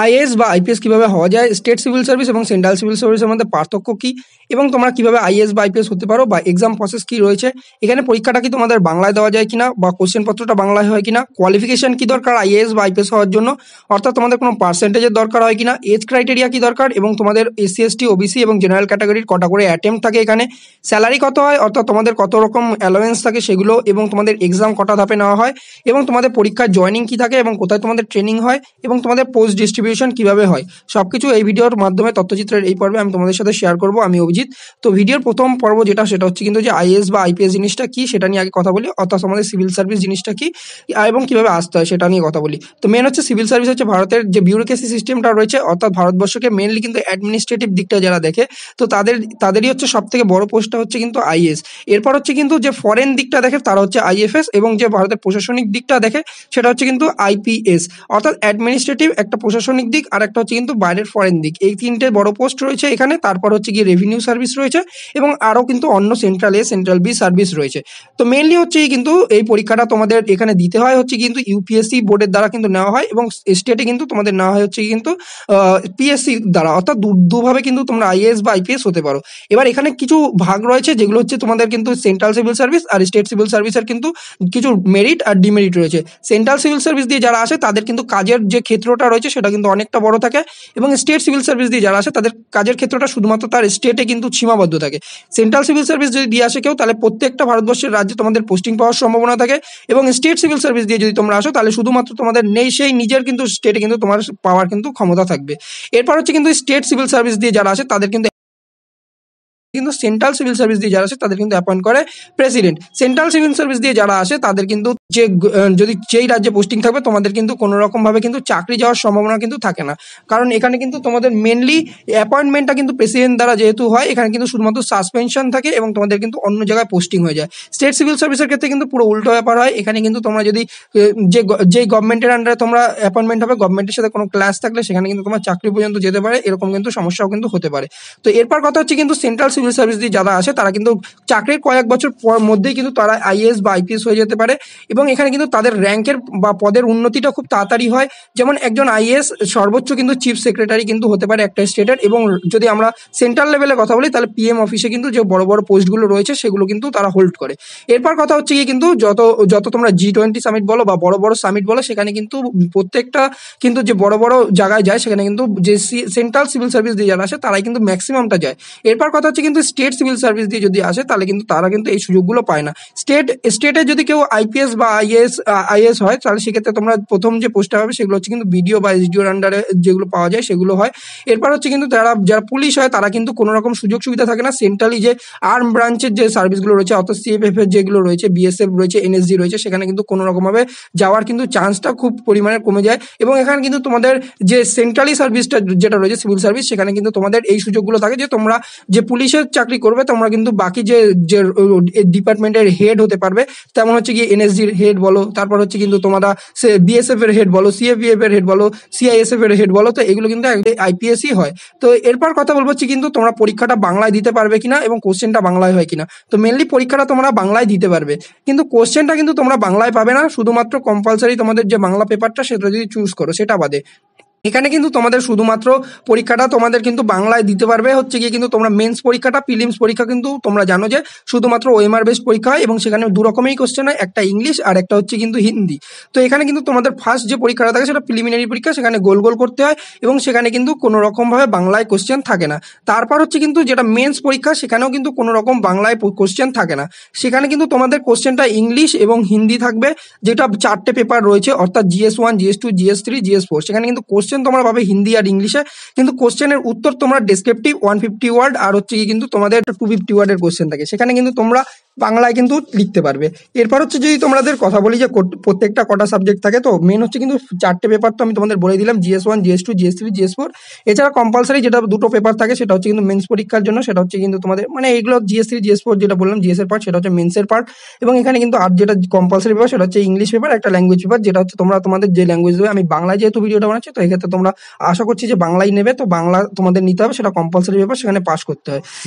IAS বা IPS কিভাবে হওয়া যায়, স্টেট সিভিল সার্ভিস এবং সেন্ট্রাল সিভিল সার্ভিসের মধ্যে পার্থক্য কি, এবং তোমরা কিভাবে আইএএস বা আইপিএস হতে পারো, বা এক্সাম প্রসেস কি রয়েছে, এখানে পরীক্ষাটা কি তোমাদের বাংলায় দেওয়া যায় কিনা, বা কোশ্চেন পত্রটা বাংলায় হয় কিনা, কোয়ালিফিকেশন কি দরকার আইএএস বা আইপিএস হওয়ার জন্য, অর্থাৎ তোমাদের কোনো পার্সেন্টেজের দরকার হয় কিনা, এজ ক্রাইটেরিয়া কি দরকার, এবং তোমাদের এসসি এসটি ওবিসি এবং জেনারেল ক্যাটাগরির কটা করে অ্যাটেম্প থাকে এখানে, স্যালারি কত হয়, অর্থাৎ তোমাদের কত রকম অ্যালাওয়েন্স থাকে সেগুলো, এবং তোমাদের এক্সাম কটা ধাপে নেওয়া হয়, এবং তোমাদের পরীক্ষার জয়নিং কি থাকে এবং কোথায় তোমাদের ট্রেনিং হয়, এবং তোমাদের পোস্ট ডিস্ট্রিবিউশন কিভাবে হয়, সবকিছু এই ভিডিওর মাধ্যমে তথ্যচিত্রের এই পর্বে আমি তোমাদের সাথে শেয়ার করব। আমি অভিজিৎ। তো ভিডিওর প্রথম পর্ব সেটা হচ্ছে কিন্তু যে আইএএস বা আইপিএস জিনিসটা কি সেটা নিয়ে আগে কথা বলি, অর্থাৎ আমাদের সিভিল সার্ভিস জিনিসটা কি এবং কিভাবে আসতে হয় সেটা নিয়ে কথা বলি। তো মেন হচ্ছে সিভিল সার্ভিস হচ্ছে ভারতের যে বিউরোক্রেসি সিস্টেমটা রয়েছে, অর্থাৎ ভারতবর্ষকে মেনলি কিন্তু অ্যাডমিনিস্ট্রেটিভ দিকটা যারা দেখে, তো তাদেরই হচ্ছে সব থেকে বড় পোস্টটা হচ্ছে কিন্তু আইএএস। এরপর হচ্ছে কিন্তু যে ফরেন দিকটা দেখে তারা হচ্ছে আইএফএস, এবং যে ভারতের প্রশাসনিক দিকটা দেখে সেটা হচ্ছে কিন্তু আইপিএস, অর্থাৎ অ্যাডমিনিস্ট্রেটিভ একটা প্রশাসনিক দিক, আর একটা হচ্ছে কিন্তু বাইরের ফরেন দিক। এই তিনটে বড় পোস্ট রয়েছে এখানে। তারপর হচ্ছে গিয়ে রেভিনিউ সার্ভিস রয়েছে, এবং আরও কিন্তু অন্য central a central B service রয়েছে। তো মেনলি হচ্ছে কিন্তু এই পরীক্ষাটা তোমাদের এখানে দিতে হয় হচ্ছে কিন্তু ইউপিএসসি বোর্ডের দ্বারা কিন্তু নেওয়া হয়, এবং স্টেটে কিন্তু তোমাদের নেওয়া হয় হচ্ছে কিন্তু পিএসসি দ্বারা, অর্থাৎ দুভাবে কিন্তু তোমরা আইএএস বা আইপিএস হতে পারো। এবার এখানে কিছু ভাগ রয়েছে যেগুলো হচ্ছে তোমাদের কিন্তু সেন্ট্রাল সিভিল সার্ভিস আর স্টেট সিভিল সার্ভিসের কিন্তু কিছু মেরিট আর ডিমেরিট রয়েছে। সেন্ট্রাল সিভিল সার্ভিস দিয়ে যারা আসে তাদের কিন্তু কাজের যে ক্ষেত্রটা রয়েছে সেটা কিন্তু অনেকটা বড় থাকে, এবং স্টেট সিভিল সার্ভিস দিয়ে যারা আসে তাদের কাজের ক্ষেত্রটা শুধুমাত্র তার স্টেটে কিন্তু সীমাবদ্ধ থাকে। সেন্ট্রাল সিভিল সার্ভিস যদি দিয়ে আসে কেউ, তাহলে প্রত্যেকটা ভারতবর্ষের রাজ্যে তোমাদের পোস্টিং পাওয়ার সম্ভাবনা থাকে, এবং স্টেট সিভিল সার্ভিস দিয়ে যদি তোমরা আসো তাহলে শুধুমাত্র তোমাদের সেই নিজের কিন্তু স্টেটে কিন্তু তোমার পাওয়ার কিন্তু ক্ষমতা থাকবে। এরপর হচ্ছে কিন্তু স্টেট সিভিল সার্ভিস দিয়ে যারা আসে তাদের কিন্তু সেন্ট্রাল সিভিল সার্ভিস দিয়ে যারা আসে তাদের কিন্তু অ্যাপয়েন্ট করে প্রেসিডেন্ট। সেন্ট্রাল সিভিল সার্ভিস দিয়ে যারা আসে তাদের কিন্তু যদি যেই রাজ্যে পোস্টিং থাকবে তোমাদের কিন্তু কোনো রকম ভাবে কিন্তু চাকরি যাওয়ার সম্ভাবনা কিন্তু থাকে না, কারণ এখানে কিন্তু তোমাদের মেনলি অ্যাপয়েন্টমেন্টটা কিন্তু প্রেসিডেন্ট দ্বারা যেহেতু হয়, এখানে কিন্তু শুধুমাত্র সাসপেনশন থাকে এবং তোমাদের কিন্তু অন্য জায়গায় পোস্টিং হয়ে যায়। স্টেট সিভিল সার্ভিসের ক্ষেত্রে কিন্তু পুরো উল্টো ব্যাপার হয়। এখানে কিন্তু তোমরা যদি যে গভর্নমেন্টের আন্ডারে তোমরা অ্যাপয়েন্টমেন্ট হবে, গভর্নমেন্টের সাথে কোনো ক্লাস থাকলে সেখানে কিন্তু তোমার চাকরি পর্যন্ত যেতে পারে, এরকম কিন্তু সমস্যাও কিন্তু হতে পারে। তো এরপর কথা হচ্ছে কিন্তু সেন্ট্রাল সিভিল সার্ভিস দিয়ে যারা আসে তারা কিন্তু চাকরির কয়েক বছর মধ্যেই কিন্তু তারা আইএএস বা আইপিএস হয়ে যেতে পারে, এবং এখানে কিন্তু তাদের র্যাঙ্কের বা পদের উন্নতিটা খুব তাড়াতাড়ি হয়। যেমন একজন আইএএস সর্বোচ্চ কিন্তু চিফ সেক্রেটারি কিন্তু হতে পারে একটা স্টেটের, এবং যদি আমরা সেন্ট্রাল লেভেলে কথা বলি তাহলে পিএম অফিসে কিন্তু যে বড় বড় পোস্টগুলো রয়েছে সেগুলো কিন্তু তারা হোল্ড করে। এরপর কথা হচ্ছে কি কিন্তু যত তোমরা G20 সামিট বলো বা বড় বড় সামিট বলো, সেখানে কিন্তু প্রত্যেকটা কিন্তু যে বড় বড় জায়গায় যায় সেখানে কিন্তু যে সেন্ট্রাল সিভিল সার্ভিস দিয়ে যারা আসে তারাই কিন্তু ম্যাক্সিমামটা যায়। এরপর কথা হচ্ছে কিন্তু স্টেট সিভিল সার্ভিস দিয়ে যদি আসে তাহলে কিন্তু তারা কিন্তু এই সুযোগগুলো পায় না। স্টেটে যদি কেউ আইপিএস বা আইএস হয়, তাহলে সেক্ষেত্রে তোমরা প্রথম যে পোস্টটা হবে সেগুলো হচ্ছে কিন্তু বিডিও বা এসডিওর আন্ডারে যেগুলো পাওয়া যায় সেগুলো হয়। এরপর হচ্ছে কিন্তু যারা পুলিশ হয় তারা কিন্তু কোনো রকম সুযোগ সুবিধা থাকে না। সেন্ট্রালি যে আর্ম ব্রাঞ্চের যে সার্ভিসগুলো রয়েছে, অর্থাৎ সিএফএফ এর যেগুলো রয়েছে, বিএসএফ রয়েছে, এনএসজি রয়েছে, সেখানে কিন্তু কোনো রকমভাবে যাওয়ার কিন্তু চান্সটা খুব পরিমাণে কমে যায়, এবং এখানে কিন্তু তোমাদের যে সেন্ট্রালি সার্ভিসটা যেটা রয়েছে সিভিল সার্ভিস, সেখানে কিন্তু তোমাদের এই সুযোগগুলো থাকে যে তোমরা যে পুলিশের চাকরি করবে তোমরা কিন্তু বাকি যে ডিপার্টমেন্টের হেড হতে পারবে, তেমন হচ্ছে গিয়ে এনএসজির হেড বলো, তারপর হচ্ছে কিন্তু তোমরা বিএসএফ এর হেড বলো, সিএপিএফ এর হেড বলো, সিআইএসএফ এর হেড বলো, তো এগুলো কিন্তু আইপিএসই হয়। তো এরপর কথা বলবো হচ্ছে কিন্তু তোমরা পরীক্ষাটা বাংলায় দিতে পারবে কিনা এবং কোশ্চেনটা বাংলায় হয় কিনা। তো মেনলি পরীক্ষাটা তোমরা বাংলায় দিতে পারবে, কিন্তু কোশ্চেনটা কিন্তু তোমরা বাংলায় পাবে না, শুধুমাত্র কম্পালসারি তোমাদের যে বাংলা পেপারটা সেটা যদি চুজ করো সেটা বাদে। এখানে কিন্তু তোমাদের শুধুমাত্র পরীক্ষাটা তোমাদের কিন্তু বাংলায় দিতে পারবে হচ্ছে গিয়ে কিন্তু তোমরা মেন্স পরীক্ষাটা, প্রিলিমস পরীক্ষা কিন্তু তোমরা জানো যে শুধুমাত্র ওএমআর বেসড পরীক্ষা হয়, এবং সেখানে দু রকমেরই কোশ্চেন হয়, একটা ইংলিশ আর একটা হচ্ছে কিন্তু হিন্দি। তো এখানে কিন্তু তোমাদের ফার্স্ট যে পরীক্ষাটা থাকে সেটা প্রিলিমিনারি পরীক্ষা, সেখানে গোল গোল করতে হয়, এবং সেখানে কিন্তু কোনো রকমভাবে বাংলায় কোশ্চেন থাকে না। তারপর হচ্ছে কিন্তু যেটা মেন্স পরীক্ষা, সেখানেও কিন্তু কোনো রকম বাংলায় কোশ্চেন থাকে না, সেখানে কিন্তু তোমাদের কোশ্চেনটা ইংলিশ এবং হিন্দি থাকবে, যেটা 4টে পেপার রয়েছে, অর্থাৎ GS1, GS2, GS3, GS4। সেখানে কিন্তু কোশ্চেন তোমরা পাবে হিন্দি আর ইংলিশে, কিন্তু কোশ্চেনের উত্তর তোমরা ডেসক্রিপটিভ 150 ওয়ার্ড আর হচ্ছে কি কিন্তু তোমাদের 250 ওয়ার্ডের কোশ্চেন থাকে, সেখানে কিন্তু তোমরা বাংলায় কিন্তু লিখতে পারবে। এরপর হচ্ছে যদি তোমাদের কথা বলি যে প্রত্যেকটা কটা সাবজেক্ট থাকে, তো মেন হচ্ছে কিন্তু 4টে পেপার তো আমি তোমাদের বলে দিলাম, GS1, GS2, GS3, GS4। এছাড়া কম্পালসারি যেটা দুটো পেপার থাকে সেটা হচ্ছে কিন্তু মেন্স পরীক্ষার জন্য, সেটা হচ্ছে কিন্তু তোমাদের মানে এইগুলো GS3, GS4 যেটা বললাম GS এর পার্ট, সেটা হচ্ছে মেন্সের পার্ট। এবং এখানে কিন্তু আর যেটা কম্পালসারি পেপার সেটা হচ্ছে ইংলিশ পেপার, একটা ল্যাঙ্গুয়েজ পেপার, যেটা হচ্ছে তোমরা তোমাদের যে ল্যাঙ্গুয়েজ দেবে। আমি বাংলায় যেহেতু ভিডিওটা বানাচ্ছি, তো এক্ষেত্রে তোমরা আশা করছি যে বাংলাই নেবে, তো বাংলা তোমাদের নিতে হবে, সেটা কম্পালসারি পেপার, সেখানে পাস করতে হয়।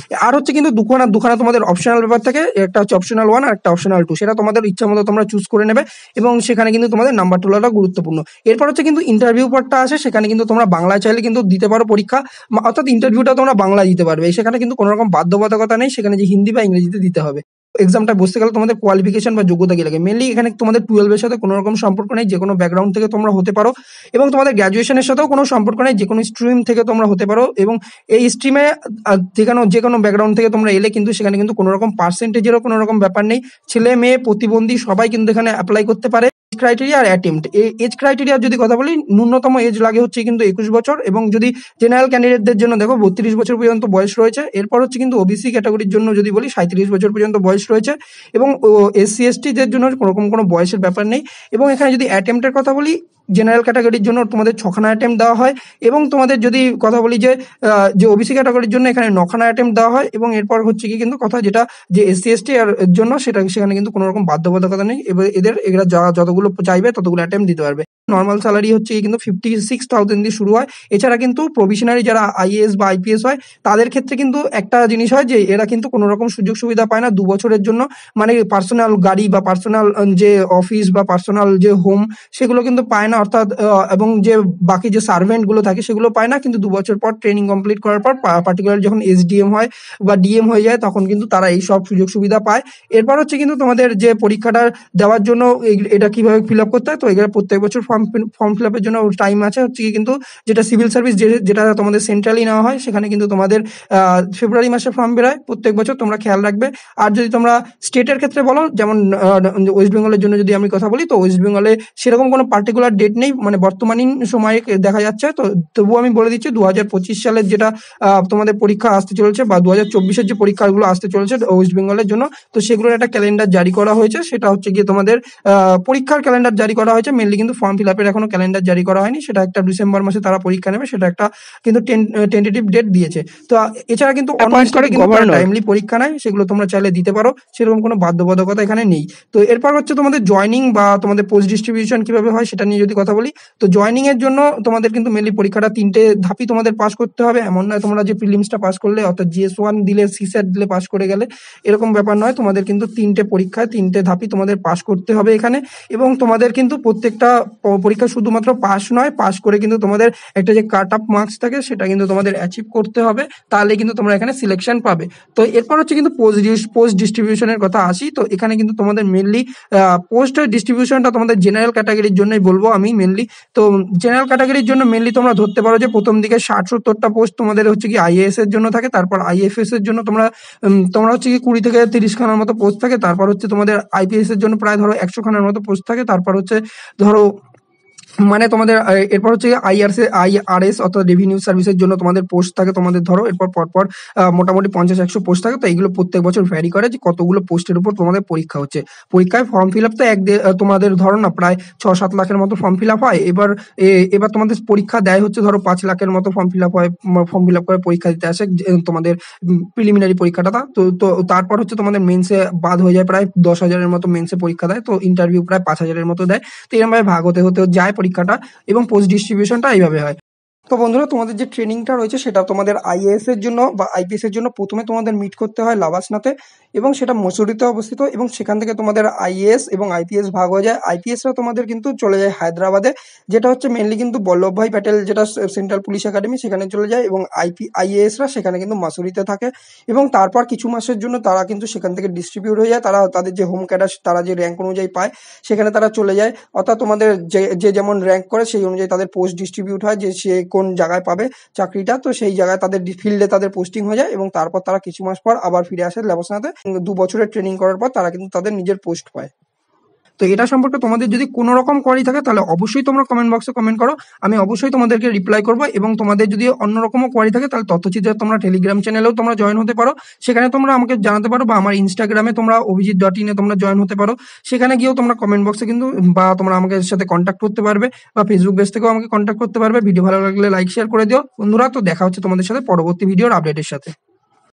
আর হচ্ছে কিন্তু দুখানা তোমাদের অপশনাল পেপার থাকে, একটা হচ্ছে অপশনাল 1 আর একটা অপশনাল 2, সেটা তোমাদের ইচ্ছা মতো তোমরা চুজ করে নেবে এবং সেখানে কিন্তু তোমাদের নাম্বার তোলাটা গুরুত্বপূর্ণ। এরপর হচ্ছে কিন্তু ইন্টারভিউ পার্টটা আসে, সেখানে কিন্তু তোমরা বাংলায় চাইলে কিন্তু দিতে পারো পরীক্ষা, অর্থাৎ ইন্টারভিউটা তোমরা বাংলায় দিতে পারবে, সেখানে কিন্তু কোনো রকম বাধ্যবাধকতা নেই সেখানে যে হিন্দি বা ইংরেজিতে দিতে হবে। এক্সামটা বসতে গেলে তোমাদের কোয়ালিফিকেশন বা যোগ্যতা কি লাগে, মেনলি এখানে তোমাদের 12 এর সাথে কোনো রকম সম্পর্ক নেই, যে কোনো ব্যাকগ্রাউন্ড থেকে তোমরা হতে পারো এবং তোমাদের গ্র্যাজুয়েশনের সাথেও কোনো সম্পর্ক নেই, যে কোনো স্ট্রিম থেকে তোমরা হতে পারো এবং এই স্ট্রিমে যে কোনো ব্যাকগ্রাউন্ড থেকে তোমরা এলে কিন্তু সেখানে কিন্তু কোনো রকম পার্সেন্টেজেরও কোনো রকম ব্যাপার নেই, ছেলে মেয়ে প্রতিবন্ধী সবাই কিন্তু এখানে অ্যাপ্লাই করতে পারে। ক্রাইটেরিয়া আর অ্যাটেম্প্ট, এজ ক্রাইটেরিয়ার যদি কথা বলি, ন্যূনতম এজ লাগে হচ্ছে কিন্তু 21 বছর এবং যদি জেনারেল ক্যান্ডিডেটদের জন্য দেখো 32 বছর পর্যন্ত বয়স রয়েছে। এরপর হচ্ছে কিন্তু ওবিসি ক্যাটাগরির জন্য যদি বলি 37 বছর পর্যন্ত বয়স রয়েছে এবং এসসি এসটিদের জন্য কোনোরকম কোনো বয়সের ব্যাপার নেই। এবং এখানে যদি অ্যাটেম্প্টের কথা বলি, জেনারেল ক্যাটাগরির জন্য তোমাদের 6খানা অ্যাটেম্প্ট দেওয়া হয় এবং তোমাদের যদি কথা বলি যে ওবিসি ক্যাটাগরির জন্য এখানে 9খানা অ্যাটেম্প্ট দেওয়া হয় এবং এরপর হচ্ছে কি কিন্তু কথা যেটা যে এসসি এসটি এর জন্য সেখানে কিন্তু কোনো রকম বাধ্যবাধকতা নেই, এবার এরা যতগুলো চাইবে ততগুলো অ্যাটেম্প্ট দিতে পারবে। নর্মাল স্যালারি হচ্ছে কিন্তু 56,000 দিয়ে শুরু হয়। এছাড়া কিন্তু প্রভিশনারি যারা আইএএস বা আইপিএস হয় তাদের ক্ষেত্রে কিন্তু একটা জিনিস হয় যে এরা কিন্তু কোনো রকম সুযোগ সুবিধা পায় না 2 বছরের জন্য, মানে পার্সোনাল গাড়ি বা পার্সোনাল যে অফিস বা পার্সোনাল যে হোম সেগুলো কিন্তু পায় না, অর্থাৎ এবং যে বাকি যে সার্ভেন্ট গুলো থাকে সেগুলো পায় না, কিন্তু 2 বছর পর ট্রেনিং কমপ্লিট করার পর পার্টিকুলার যখন এসডিএম হয় বা ডিএম হয়ে যায় তখন কিন্তু তারা এই সব সুযোগ সুবিধা পায়। এরপর হচ্ছে কিন্তু তোমাদের যে পরীক্ষাটা দেওয়ার জন্য এটা কিভাবে ফিল আপ করতে হয়, তো এগুলো প্রত্যেক বছর ফর্ম ফিল আপের জন্য টাইম আছে হচ্ছে কি কিন্তু যেটা সিভিল সার্ভিস যেটা তোমাদের সেন্ট্রালি নেওয়া হয় সেখানে কিন্তু তোমাদের ফেব্রুয়ারি মাসে ফর্ম বেরোয় প্রত্যেক বছর, তোমরা খেয়াল রাখবে। আর যদি তোমরা স্টেটের ক্ষেত্রে বলো, যেমন ওয়েস্ট বেঙ্গলের জন্য যদি আমি কথা বলি, তো ওয়েস্ট বেঙ্গলে সেরকম কোনো পার্টিকুলার ডেট নেই, মানে বর্তমানীন সময়ে দেখা যাচ্ছে। তো তবুও আমি বলে দিচ্ছি 2025 সালের যেটা তোমাদের পরীক্ষা আসতে চলেছে বা 2024-এর যে পরীক্ষাগুলো আসতে চলেছে ওয়েস্ট বেঙ্গলের জন্য, তো সেগুলোর একটা ক্যালেন্ডার জারি করা হয়েছে, সেটা হচ্ছে গিয়ে তোমাদের পরীক্ষার ক্যালেন্ডার জারি করা হয়েছে মেনলি, কিন্তু ফর্ম ফিল আপের এখনো ক্যালেন্ডার জারি করা হয়নি, সেটা একটা ডিসেম্বর মাসে তারা পরীক্ষা নেবে, সেটা একটা কিন্তু টেন্টেটিভ ডেট দিয়েছে। তো এছাড়া কিন্তু টাইমলি পরীক্ষা নেয়, সেগুলো তোমরা চাইলে দিতে পারো, সেরকম কোনো বাধ্যবাধকতা এখানে নেই। তো এরপর হচ্ছে তোমাদের জয়নিং বা তোমাদের পোস্ট ডিস্ট্রিবিউশন কিভাবে হয় সেটা নিয়ে যদি কথা বলি, তো জয়নিং এর জন্য তোমাদের কিন্তু মেনলি পরীক্ষাটা 3টে ধাপই তোমাদের পাস করতে হবে, এমন নয় তোমরা যে প্রিলিমসটা পাস করলে অর্থাৎ GS1 দিলে সিস্যাট দিলে পাস করে গেলে, এরকম ব্যাপার নয়, তোমাদের কিন্তু 3টে পরীক্ষায় 3টে ধাপই তোমাদের পাস করতে হবে এখানে। এবং তোমাদের কিন্তু প্রত্যেকটা পরীক্ষা শুধুমাত্র পাস নয়, পাস করে কিন্তু তোমাদের একটা যে কাট অফ মার্কস থাকে সেটা কিন্তু তোমাদের অ্যাচিভ করতে হবে, তাহলে কিন্তু তোমরা এখানে সিলেকশন পাবে। তো এরপর হচ্ছে কিন্তু পোস্ট ডিস্ট্রিবিউশনের কথা আসি, তো এখানে কিন্তু তোমাদের মেনলি পোস্ট ডিস্ট্রিবিউশনটা তোমাদের জেনারেল ক্যাটাগরির জন্যই বলবো আমি মেনলি। তো জেনারেল ক্যাটাগরির জন্য মেনলি তোমরা ধরতে পারো যে প্রথম দিকে 60-70টা পোস্ট তোমাদের হচ্ছে কি আইএএস এর জন্য থাকে, তারপর আইএফএস এর জন্য তোমরা হচ্ছে কি 20 থেকে 30 খানার মতো পোস্ট থাকে, তারপর হচ্ছে তোমাদের আইপিএস এর জন্য প্রায় ধরো 100 খানার মতো পোস্ট থাকে, তারপর হচ্ছে ধরো মানে তোমাদের এরপর হচ্ছে আইআরএস অর্থাৎ রেভিনিউ সার্ভিসের জন্য তোমাদের পোস্ট থাকে, তোমাদের ধরো এরপর পরপর মোটামুটি 50-100 পোস্ট থাকে। তো এগুলো প্রত্যেক বছর ভ্যারি করে যে কতগুলো পোস্টের উপর তোমাদের পরীক্ষা হচ্ছে। পরীক্ষায় ফর্ম ফিল আপ তো তোমাদের ধরো না প্রায় 6-7 লাখের মতো ফর্ম ফিল আপ হয়। এবার তোমাদের পরীক্ষা দেয় হচ্ছে ধরো 5 লাখের মতো ফর্ম ফিল আপ হয়, ফর্ম ফিল আপ করে পরীক্ষা দিতে আসে তোমাদের প্রিলিমিনারি পরীক্ষাটা। তো তারপর হচ্ছে তোমাদের মেন্সে বাদ হয়ে যায়, প্রায় 10,000-এর মতো মেন্সে পরীক্ষা দেয়, তো ইন্টারভিউ প্রায় 5,000-এর মতো দেয়। তো এরকম ভাবে ভাগ হতে যায় পরীক্ষাটা এবং পোস্ট ডিস্ট্রিবিউশনটা এইভাবে হয়। তো বন্ধুরা, তোমাদের যে ট্রেনিংটা রয়েছে সেটা তোমাদের আইএএস এর জন্য বা আইপিএস এর জন্য প্রথমে তোমাদের মিট করতে হয় লাবাসনাতে এবং সেটা মসুরিতে অবস্থিত এবং সেখান থেকে তোমাদের আইএএস এবং আইপিএস ভাগ হয়ে যায়। আইপিএসরা তোমাদের কিন্তু চলে যায় হায়দ্রাবাদে, যেটা হচ্ছে মেনলি কিন্তু বল্লভভাই প্যাটেল যেটা সেন্ট্রাল পুলিশ একাডেমি সেখানে চলে যায় এবং আইএএসরা সেখানে কিন্তু মাসুরিতে থাকে এবং তারপর কিছু মাসের জন্য তারা কিন্তু সেখান থেকে ডিস্ট্রিবিউট হয়ে যায়, তারা তাদের যে হোম ক্যাডার তারা যে র্যাঙ্ক অনুযায়ী পায় সেখানে তারা চলে যায়, অর্থাৎ তোমাদের যে যেমন র্যাঙ্ক করে সেই অনুযায়ী তাদের পোস্ট ডিস্ট্রিবিউট হয় যে সে কোন জায়গায় পাবে চাকরিটা, তো সেই জায়গায় তাদের ফিল্ডে তাদের পোস্টিং হয়ে যায় এবং তারপর তারা কিছু মাস পর আবার ফিরে আসে লেবসনাতে। 2 বছরের ট্রেনিং করার পর তারা কিন্তু তাদের নিজের পোস্ট পায়। তো এটা সম্পর্কে তোমাদের যদি কোনো রকম কোয়ারি থাকে তাহলে অবশ্যই তোমরা কমেন্ট বক্সে কমেন্ট করো, আমি অবশ্যই তোমাদেরকে রিপ্লাই করবো। এবং তোমাদের যদি অন্যরকমও কোয়ারি থাকে তাহলে তথ্যচিত্রে তোমরা টেলিগ্রাম চ্যানেলেও তোমরা জয়েন হতে পারো, সেখানে তোমরা আমাকে জানাতে পারো, বা আমার ইনস্টাগ্রামে তোমরা অভিজিৎ.in তোমরা জয়েন হতে পারো, সেখানে গিয়েও তোমরা কমেন্ট বক্সে কিন্তু বা তোমরা আমাকে সাথে কন্ট্যাক্ট করতে পারবে, বা ফেসবুক পেজ থেকেও আমাকে কন্ট্যাক্ট করতে পারবে। ভিডিও ভালো লাগলে লাইক শেয়ার করে দিও বন্ধুরা। তো দেখা হচ্ছে তোমাদের সাথে পরবর্তী ভিডিওর আপডেটের সাথে।